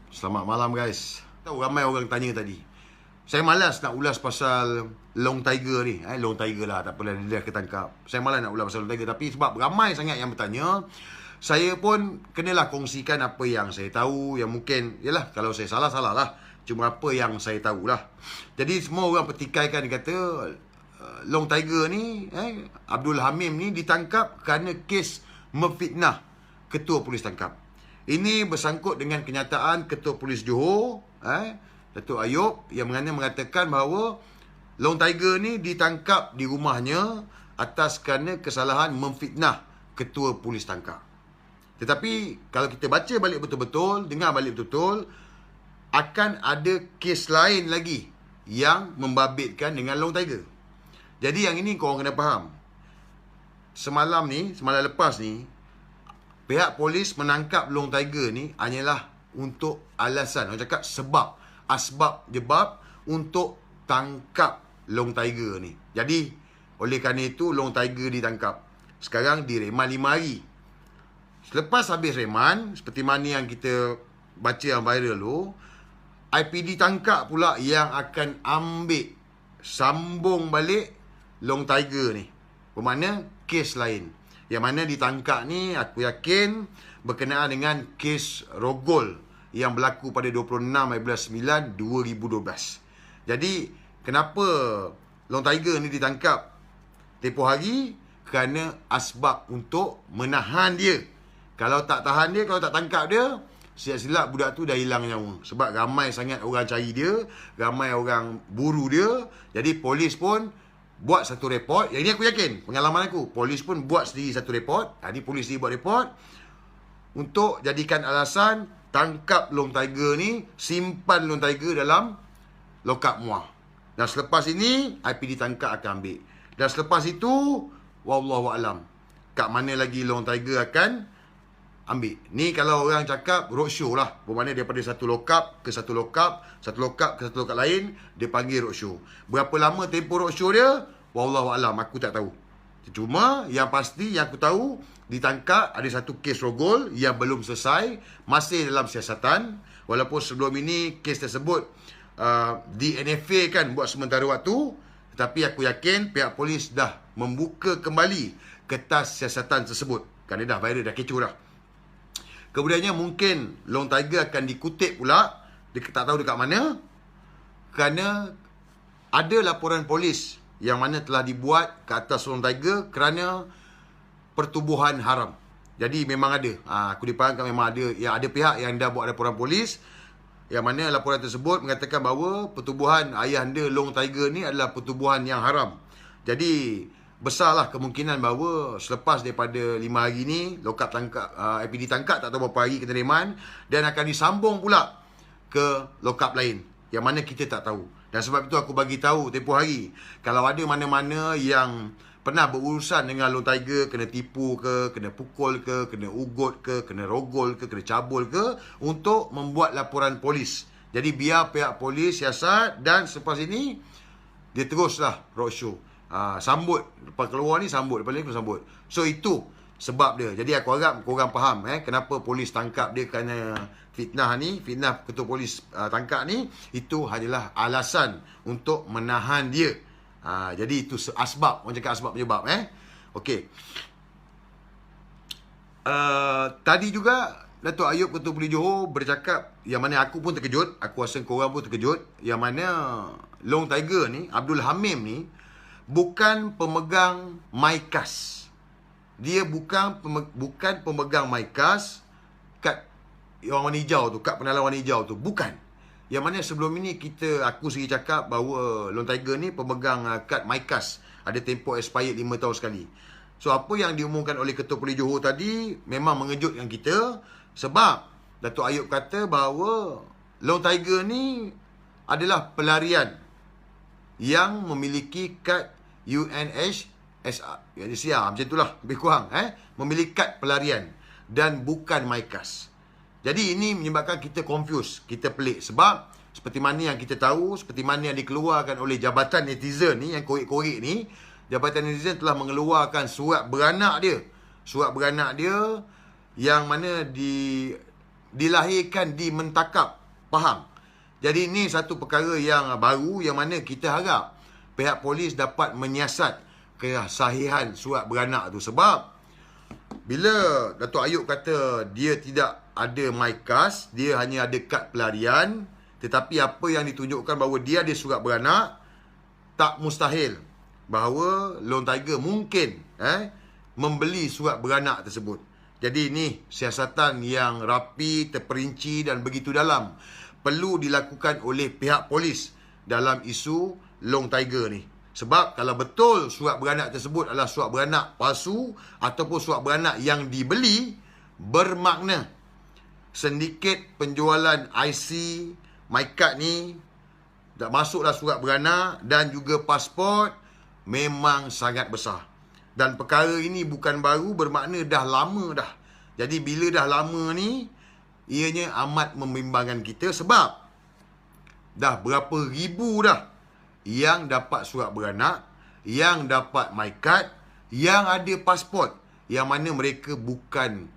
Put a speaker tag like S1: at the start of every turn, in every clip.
S1: Selamat malam guys. Tahu ramai orang tanya tadi. Saya malas nak ulas pasal Long Tiger ni. Long Tiger lah, tak apalah, dia dah ketangkap. Saya malas nak ulas pasal Long Tiger, tapi sebab ramai sangat yang bertanya, saya pun kenalah kongsikan apa yang saya tahu, yang mungkin, yalah, kalau saya salah, salah lah. Cuma apa yang saya tahulah. Jadi semua orang pertikaikan, dia kata Long Tiger ni, Abdul Hamim ni ditangkap kerana kes memfitnah Ketua Polis Tangkap. Ini bersangkut dengan kenyataan Ketua Polis Johor, Datuk Ayub, yang mengatakan bahawa Long Tiger ni ditangkap di rumahnya atas kerana kesalahan memfitnah Ketua Polis Tangkap. Tetapi kalau kita baca balik betul-betul, dengar balik betul-betul, akan ada kes lain lagi yang membabitkan dengan Long Tiger. Jadi yang ini korang kena faham. Semalam lepas ni, pihak polis menangkap Long Tiger ni hanyalah untuk alasan, orang cakap sebab, asbab jebab untuk tangkap Long Tiger ni. Jadi oleh kerana itu Long Tiger ditangkap. Sekarang direman 5 hari. Selepas habis reman, seperti mana yang kita baca yang viral tu, IPD tangkap pula yang akan ambil sambung balik Long Tiger ni. Bermakna kes lain. Yang mana ditangkap ni aku yakin berkenaan dengan kes rogol yang berlaku pada 26/9/2012. Jadi kenapa Long Tiger ni ditangkap tempoh hari? Kerana asbab untuk menahan dia. Kalau tak tahan dia, kalau tak tangkap dia, silap-silap budak tu dah hilang nyawa. Sebab ramai sangat orang cari dia, ramai orang buru dia. Jadi polis pun buat satu report. Yang ini aku yakin, pengalaman aku, polis pun buat sendiri satu report. Ini polis sendiri buat report untuk jadikan alasan tangkap Long Tiger ni, simpan Long Tiger dalam lokap Muar. Dan selepas ini IPD tangkap akan ambil. Dan selepas itu wallahualam kat mana lagi Long Tiger akan ambil. Ni kalau orang cakap roadshow lah. Bermakna daripada satu lokap ke satu lokap, satu lokap ke satu lokap lain, dia panggil roadshow. Berapa lama tempoh roadshow dia? Wallahualam, aku tak tahu. Cuma yang pasti yang aku tahu, ditangkap ada satu kes rogol yang belum selesai, masih dalam siasatan. Walaupun sebelum ini kes tersebut di NFA kan buat sementara waktu, tetapi aku yakin pihak polis dah membuka kembali kertas siasatan tersebut. Kerana dah viral, dah kecoh dah. Kemudiannya mungkin Long Tiger akan dikutip pula, tak tahu dekat mana, kerana ada laporan polis yang mana telah dibuat ke atas Long Tiger kerana pertubuhan haram. Jadi memang ada. Aku dipahamkan memang ada. Yang ada pihak yang dah buat laporan polis, yang mana laporan tersebut mengatakan bahawa pertubuhan ayahanda Long Tiger ni adalah pertubuhan yang haram. Jadi besarlah kemungkinan bahawa selepas daripada 5 hari ni, lokap tangkap, IPD tangkap tak tahu berapa hari kena reman, dan akan disambung pula ke lokap lain yang mana kita tak tahu. Dan sebab itu aku bagi tahu tempoh hari, kalau ada mana-mana yang pernah berurusan dengan Long Tiger, kena tipu ke, kena pukul ke, kena ugut ke, kena rogol ke, kena cabul ke, untuk membuat laporan polis. Jadi biar pihak polis siasat, dan selepas ini dia teruslah roadshow. Sambut, lepas keluar ni sambut, lepas ni pun sambut. So itu sebab dia. Jadi aku harap korang faham kenapa polis tangkap dia kerana fitnah ni, fitnah ketua polis tangkap ni, itu hanyalah alasan untuk menahan dia. Jadi itu asbab, orang cakap asbab penyebab. Okey. Tadi juga Datuk Ayub Ketua Polis Johor bercakap, yang mana aku pun terkejut, aku rasa korang pun terkejut, yang mana Long Tiger ni, Abdul Hamim ni, bukan pemegang MyKas. Dia bukan pemegang MyKas kad yang warna hijau tu, kad pengenalan warna hijau tu. Bukan. Yang mana sebelum ini aku sendiri cakap bahawa Long Tiger ni pemegang kad MyKas. Ada tempoh expired 5 tahun sekali. So apa yang diumumkan oleh Ketua Polis Johor tadi memang mengejutkan kita. Sebab Datuk Ayub kata bahawa Long Tiger ni adalah pelarian yang memiliki kad UNHCR, macam itulah lebih kurang, memiliki kad pelarian dan bukan MyKas. Jadi ini menyebabkan kita confuse, kita pelik. Sebab seperti mana yang kita tahu, seperti mana yang dikeluarkan oleh Jabatan Netizen ni, yang korek-korek ni, Jabatan Netizen telah mengeluarkan surat beranak dia surat beranak dia yang mana dilahirkan di Mentakap Pahang. Jadi ini satu perkara yang baru yang mana kita harap pihak polis dapat menyiasat kesahihan surat beranak tu. Sebab bila Datuk Ayub kata dia tidak ada MyKas, dia hanya ada kad pelarian, tetapi apa yang ditunjukkan bahawa dia ada surat beranak, tak mustahil bahawa Long Tiger mungkin membeli surat beranak tersebut. Jadi ini siasatan yang rapi, terperinci dan begitu dalam perlu dilakukan oleh pihak polis dalam isu Long Tiger ni. Sebab kalau betul surat beranak tersebut adalah surat beranak palsu ataupun surat beranak yang dibeli, bermakna sindiket penjualan IC, MyKad ni tak masuklah surat beranak dan juga pasport memang sangat besar. Dan perkara ini bukan baru, bermakna dah lama dah. Jadi bila dah lama ni, ianya amat membimbangkan kita sebab dah berapa ribu dah yang dapat surat beranak, yang dapat MyKad, yang ada pasport, yang mana mereka bukan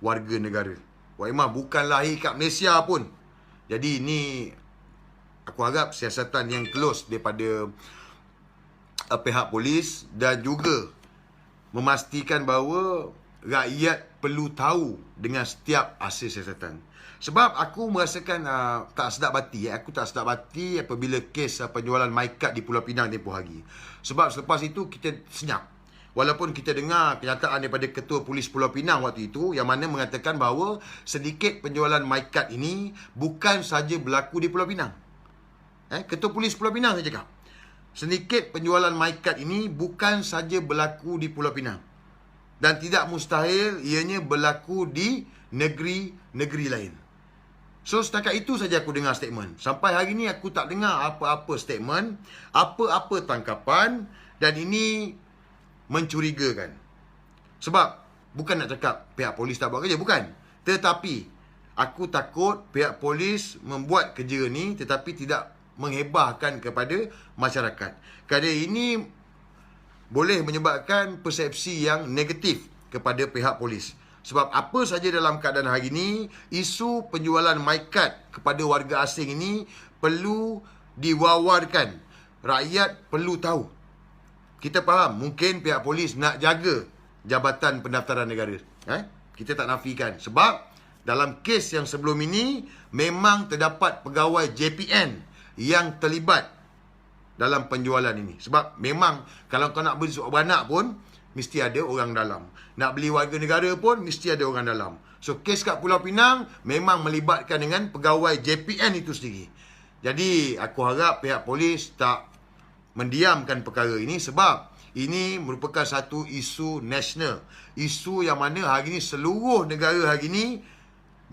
S1: warga negara. Wak Imah bukan lahir kat Malaysia pun. Jadi ini aku harap siasatan yang close daripada pihak polis dan juga memastikan bahawa rakyat perlu tahu dengan setiap hasil siasatan. Sebab aku merasakan tak sedap hati. Aku tak sedap hati apabila kes penjualan MyKad di Pulau Pinang tempoh hari. Sebab selepas itu kita senyap. Walaupun kita dengar kenyataan daripada Ketua Polis Pulau Pinang waktu itu yang mana mengatakan bahawa sedikit penjualan MyKad ini bukan saja berlaku di Pulau Pinang. Ketua Polis Pulau Pinang saya cakap. Sedikit penjualan MyKad ini bukan saja berlaku di Pulau Pinang. Dan tidak mustahil ianya berlaku di negeri-negeri lain. So setakat itu saja aku dengar statement. Sampai hari ini aku tak dengar apa-apa statement, apa-apa tangkapan, dan ini mencurigakan. Sebab bukan nak cakap pihak polis tak buat kerja, bukan. Tetapi aku takut pihak polis membuat kerja ni tetapi tidak menghebahkan kepada masyarakat. Kerana ini boleh menyebabkan persepsi yang negatif kepada pihak polis. Sebab apa saja dalam keadaan hari ini, isu penjualan MyKad kepada warga asing ini perlu diwawarkan. Rakyat perlu tahu. Kita faham, mungkin pihak polis nak jaga Jabatan Pendaftaran Negara. Kita tak nafikan. Sebab dalam kes yang sebelum ini, memang terdapat pegawai JPN yang terlibat dalam penjualan ini. Sebab memang kalau kau nak beli surat beranak pun mesti ada orang dalam. Nak beli warga negara pun mesti ada orang dalam. So kes kat Pulau Pinang memang melibatkan dengan pegawai JPN itu sendiri. Jadi aku harap pihak polis tak mendiamkan perkara ini sebab ini merupakan satu isu nasional. Isu yang mana hari ini seluruh negara hari ini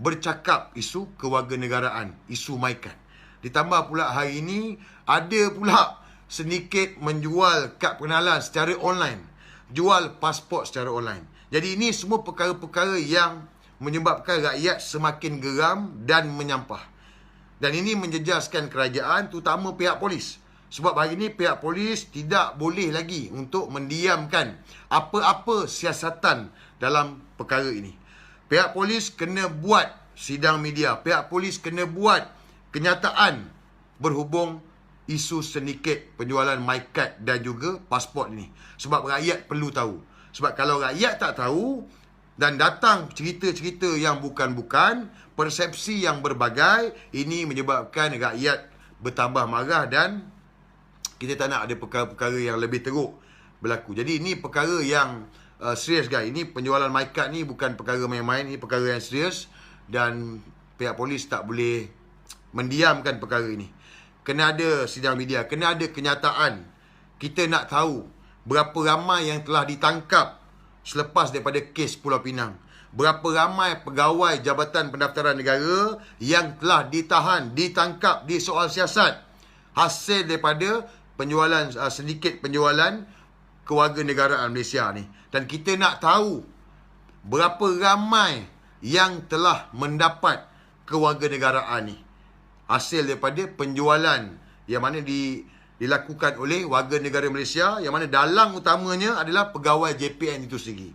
S1: bercakap isu kewarganegaraan, isu MyKad. Ditambah pula hari ini ada pula sedikit menjual kad pengenalan secara online, jual pasport secara online. Jadi ini semua perkara-perkara yang menyebabkan rakyat semakin geram dan menyampah. Dan ini menjejaskan kerajaan, terutama pihak polis. Sebab hari ini pihak polis tidak boleh lagi untuk mendiamkan apa-apa siasatan dalam perkara ini. Pihak polis kena buat sidang media, pihak polis kena buat kenyataan berhubung isu sedikit penjualan MyKad dan juga pasport ini. Sebab rakyat perlu tahu. Sebab kalau rakyat tak tahu dan datang cerita-cerita yang bukan-bukan, persepsi yang berbagai, ini menyebabkan rakyat bertambah marah dan kita tak nak ada perkara-perkara yang lebih teruk berlaku. Jadi ini perkara yang serius guys. Ini penjualan MyKad ni bukan perkara main-main, ini perkara yang serius dan pihak polis tak boleh mendiamkan perkara ini. Kena ada sidang media, kena ada kenyataan. Kita nak tahu berapa ramai yang telah ditangkap selepas daripada kes Pulau Pinang. Berapa ramai pegawai Jabatan Pendaftaran Negara yang telah ditahan, ditangkap di soal siasat. Hasil daripada penjualan, sedikit penjualan kewarganegaraan Malaysia ni. Dan kita nak tahu berapa ramai yang telah mendapat kewarganegaraan ni. Hasil daripada penjualan yang mana dilakukan oleh warga negara Malaysia, yang mana dalang utamanya adalah pegawai JPN itu sendiri.